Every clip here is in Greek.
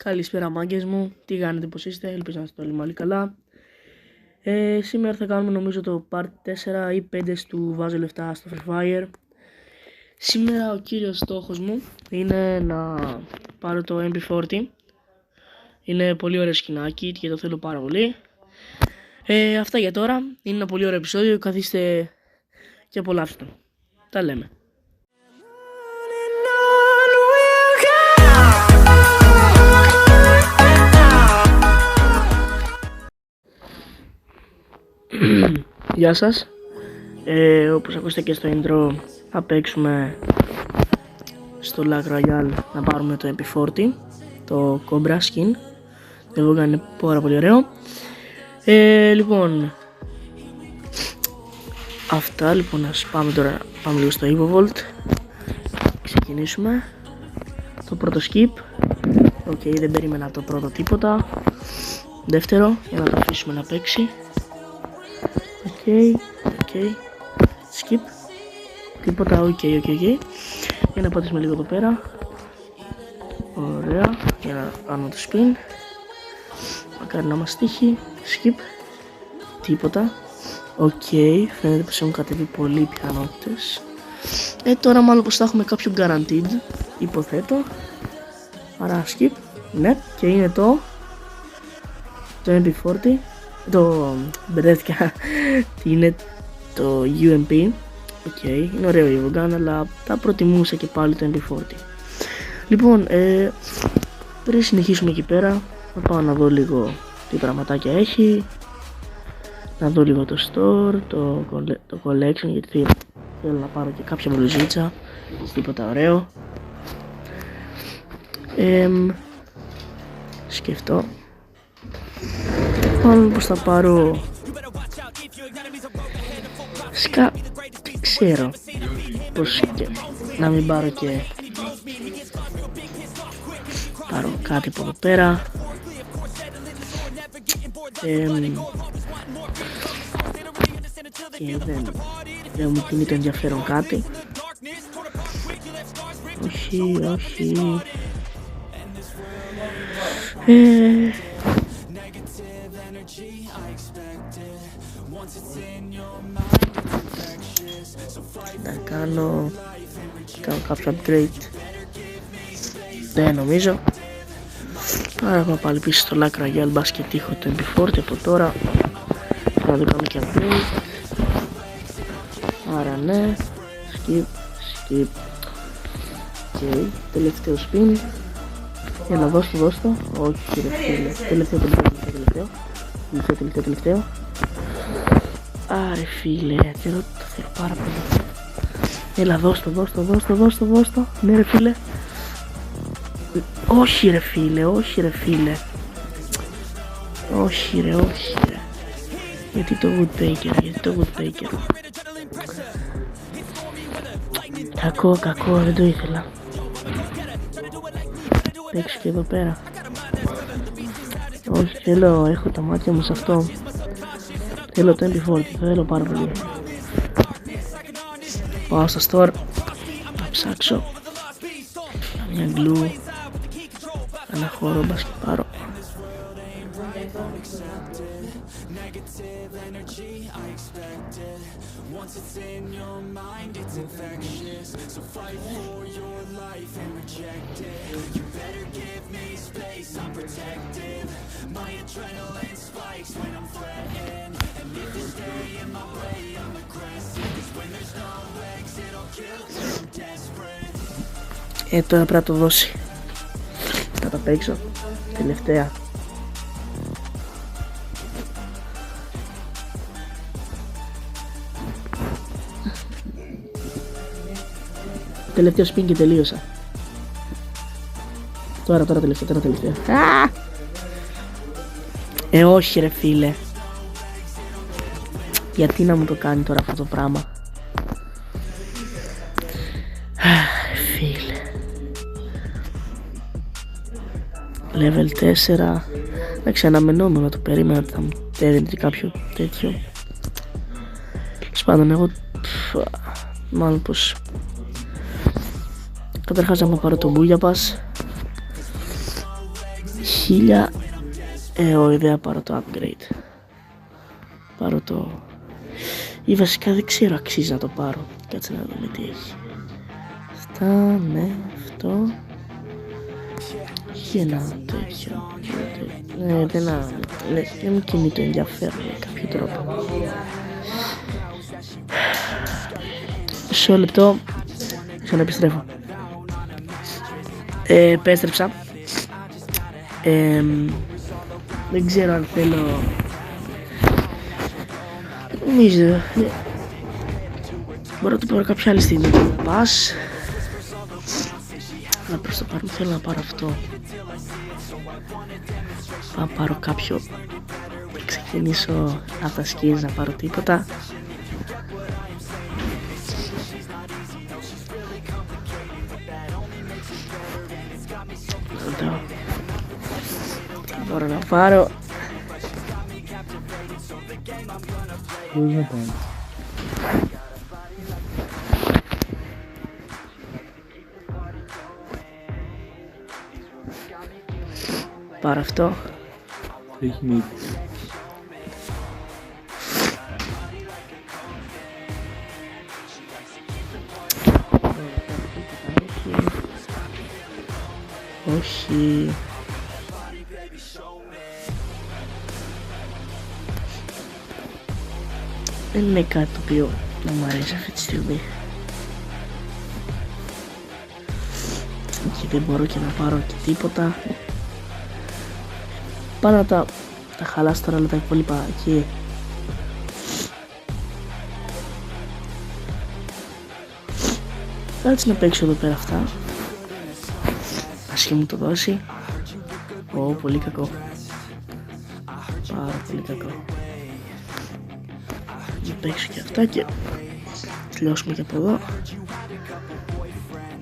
Καλησπέρα μάγκες μου, τι κάνετε, πως είστε, ελπίζω να είστε όλοι καλά. Σήμερα θα κάνουμε νομίζω το part 4 ή 5 του βάζω λεφτά στο Free Fire. Σήμερα ο κύριος στόχος μου είναι να πάρω το MP40. Είναι πολύ ωραίο σκηνάκι και το θέλω πάρα πολύ. Αυτά για τώρα, είναι ένα πολύ ωραίο επεισόδιο, καθίστε και απολαύστε το. Τα λέμε. Γεια σας, όπως ακούσατε και στο intro θα παίξουμε στο Lag Royale να πάρουμε το MP40, το Cobra skin. Το Vogan είναι πάρα πολύ ωραίο. Λοιπόν, αυτά λοιπόν, ας πάμε τώρα, πάμε λίγο στο EvoVolt. Ξεκινήσουμε το πρώτο skip. Οκ, δεν περίμενα το πρώτο τίποτα. Δεύτερο, για να το αφήσουμε να παίξει. Οκ, skip. Τίποτα, οκ. Για να πατήσουμε λίγο εδώ πέρα. Ωραία, για να κάνουμε το spin. Μακάρι να μας τύχει. Skip. Τίποτα. Οκ, φαίνεται πως έχουν κατέβει πολλοί πιθανότητες. Τώρα μάλλον πως θα έχουμε κάποιο guaranteed, υποθέτω. Άρα skip. Ναι, και είναι το MP40. Μπερδεύτηκα. Είναι το UMP. Οκ, είναι ωραίο η Vogan, αλλά θα προτιμούσα και πάλι το MP40. Λοιπόν, πριν συνεχίσουμε εκεί πέρα, θα πάω να δω λίγο τι πραγματάκια έχει. Να δω λίγο το store, το collection, γιατί θέλω να πάρω και κάποια μπλουζίτσα, τίποτα ωραίο. Σκεφτώ μάλλον πως θα πάρω δεν ξέρω πως και να μην πάρω και πάρω κάτι από εδώ πέρα. Και δεν μου κινεί το ενδιαφέρον κάτι. Όχι. Να κάνω κάποιο upgrade. Δεν νομίζω. Άρα πάω πάλι πίσω στο Lag Royale, μπας και τύχω το MP40 από τώρα. Θα το κάνω και upgrade. Άρα ναι. Skip. Οκ, τελευταίο spin. Έλα, δώσ' το. Όχι ρε φίλε. Τελευταίο. Άρε φίλε, και εδώ το θέλω πάρα πολύ. Έλα, δώσ' το. Ναι ρε φίλε. Όχι ρε φίλε. Όχι ρε. Γιατί το Woodpecker. Κακό, δεν το ήθελα. Παίξω και εδώ πέρα. Όχι, έχω τα μάτια μου σε αυτό. Θέλω το MP40, θέλω πάρα πολύ. Πάω στο store να ψάξω μια glue, ένα χώρο, μπας και πάρω. Τώρα πρέπει να το δώσει. Θα τα παίξω. Τελευταία. Τελευταίο spin και τελείωσα. Τώρα τελευταία. Όχι ρε φίλε. Γιατί να μου το κάνει τώρα αυτό το πράγμα. Φίλε. Level 4. Εντάξει, αναμενόμενο, το περίμενα ότι θα μου έδινε κάποιο τέτοιο. Σπάντων εγώ μάλλον πως Καταρχάς να πάρω το Booyah Pass. 1000. Όχι, δεν θα πάρω το upgrade. Πάρω το... Ή βασικά δεν ξέρω, αξίζει να το πάρω. Κάτσε να δούμε τι έχει. Αυτά, ναι, αυτό. Έχει ένα τέτοιο. Ναι, δεν μου κινεί το ενδιαφέρον με κάποιο τρόπο. Μισό λεπτό. Ξαναεπιστρέφω. Επέστρεψα. Δεν ξέρω αν θέλω. Νομίζω μπορώ να το πάρω κάποια άλλη στιγμή. Πας. Αλλά προς το παρόν θέλω να πάρω αυτό. Θα πάρω κάποιο. Θα ξεκινήσω από τα skins να πάρω τίποτα. Εδώ. Τι μπορώ να πάρω. Μπορείς να πάρεις. Πάρω αυτό. Έχει μύτη. Όχι. Δεν είναι κάτι το οποίο να μου αρέσει αυτή τη στιγμή. Και δεν μπορώ και να πάρω και τίποτα. Πάω να τα χαλάσω τώρα όλα τα υπόλοιπα εκεί. Κάτσε να παίξω εδώ πέρα αυτά. Ας και μου το δώσει. Πολύ κακό. Πάρα πολύ κακό. Να παίξω και αυτά και τελειώσουμε και από εδώ.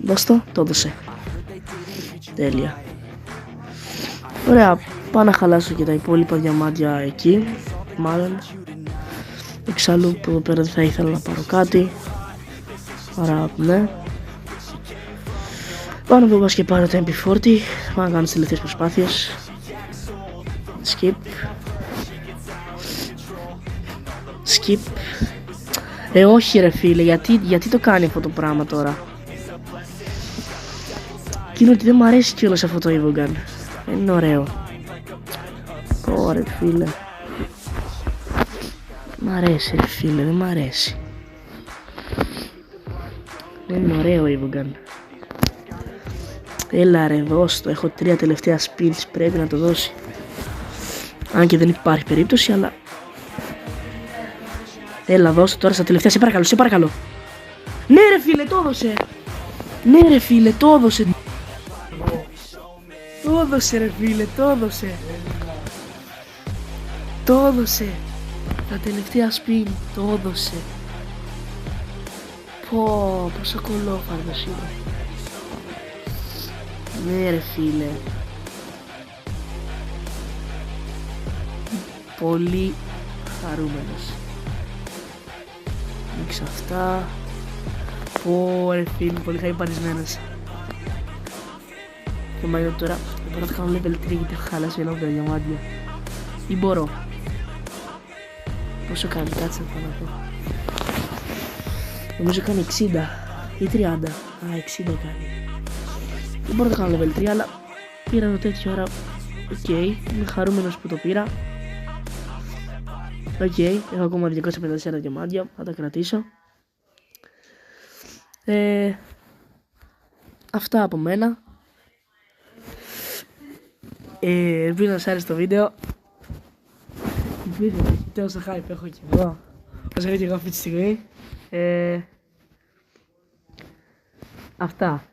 Δώσ' το έδωσε. Τέλεια. Ωραία, πάω να χαλάσω και τα υπόλοιπα διαμάντια εκεί. Μάλλον. Εξάλλου που εδώ πέρα δεν θα ήθελα να πάρω κάτι. Άρα ναι. Πάω να βγω και πάρω το MP40. Πάω να κάνω τις τελευταίες προσπάθειες. Skip. Skip. Όχι ρε φίλε, γιατί το κάνει αυτό το πράγμα τώρα. Και είναι ότι δεν μου αρέσει κιόλας αυτό το Evogun. Δεν είναι ωραίο. Ωραία φίλε. Μ' αρέσει ρε φίλε, δεν μ' αρέσει. Δεν είναι ωραίο Evogun. Έλα ρε, δώσ' το. Έχω 3 τελευταία spills, πρέπει να το δώσει. Αν και δεν υπάρχει περίπτωση, αλλά... Έλα, δώσ' το τώρα στα τελευταία, σε παρακαλώ, σε παρακαλώ. Ναι ρε φίλε, το έδωσε. Ναι ρε φίλε, το έδωσε. Το έδωσε ρε φίλε, το έδωσε. Το έδωσε. Τα τελευταία spin, το έδωσε. Πόσο κολόφαρδος είναι. Ναι ρε φίλε. Πολύ χαρούμενος. Ανοίξω αυτά. Ρε φίλε, πολύ χαϊπαρισμένος. Και μάλλον τώρα μπορώ να κάνω level 3 γιατί έχω χαλάσει ένα από τα διαμάντια. Ή μπορώ. Πόσο κάνει, κάτσε να πάω να πω. Νομίζω κάνει 60 ή 30. 60 κάνει. Δεν μπορώ να κάνω level 3, αλλά πήρα το τέτοιο, άρα οκ, είμαι χαρούμενος που το πήρα. Οκ, έχω ακόμα 254 διαμάντια, θα τα κρατήσω. Αυτά από μένα. Ελπίζω να σας άρεσε το βίντεο. Ελπίζω τόσο hype έχω και εγώ όσο έχω και εγώ αυτή τη στιγμή. Αυτά.